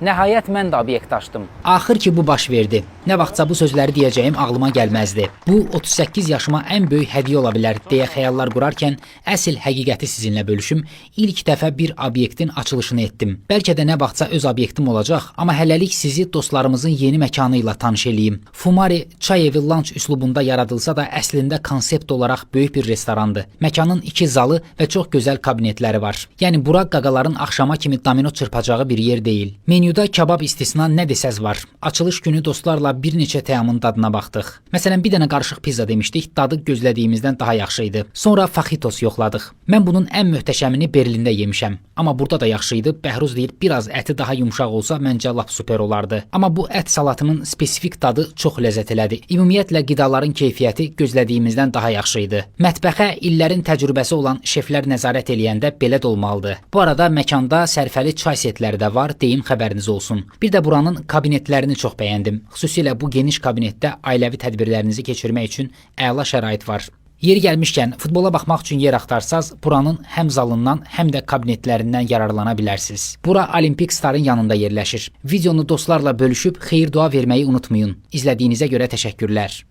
Nəhayət mən də obyekt açdım. Axır ki bu baş verdi. Nə vaxtsa bu sözləri deyəcəyim ağlıma gəlməzdi. Bu 38 yaşıma ən böyük hədiyyə ola bilər deyə xəyallar qurarkən əsl həqiqəti sizinlə bölüşüm. İlk dəfə bir obyektin açılışını etdim. Bəlkə də nə vaxtsa öz obyektim olacaq, amma hələlik sizi dostlarımızın yeni məkanı ilə tanış eləyim. Fumari çay evi lunch üslubunda yaradılsa da əslində konsept olaraq böyük bir restorandır. Məkanın 2 zalı və çox gözəl kabinetləri var. Yəni bura qaqaların axşama kimi domino çırpacağı bir yer deyil. Menyuda kabab istisna nə desəz var. Açılış günü dostlarla bir neçə təamın dadına baxdıq. Məsələn, bir dənə qarışıq pizza demişdik, dadı gözlədiyimizdən daha yaxşı idi. Sonra fajitos yoxladıq. Mən bunun ən möhtəşəmini Berlində yemişəm. Amma burada da yaxşı idi. Bəhruz deyir, biraz əti daha yumşaq olsa məncə lap super olardı. Amma bu ət salatının spesifik dadı çox ləzzət elədi. Ümumiyyətlə qidaların keyfiyyəti gözlədiyimizdən daha yaxşı idi. Mətbəxə illərin təcrübəsi olan şeflər nəzarət eləyəndə belə də olmalıdır. Bu arada məkanda sərfəli çay setləri də var, deyim xəbəriniz olsun. Bir də buranın kabinetlərini çox bəyəndim. Xüsusilə bu geniş kabinetdə ailəvi tədbirlərinizi keçirmək üçün əla şərait var. Yeri gəlmişkən, futbola baxmaq üçün yer axtarsaz, buranın həm zalından, həm də kabinetlərindən yararlana bilərsiniz. Bura Olimpik Starın yanında yerləşir. Videonu dostlarla bölüşüb xeyir dua verməyi unutmayın. İzlədiyinizə görə təşəkkürlər.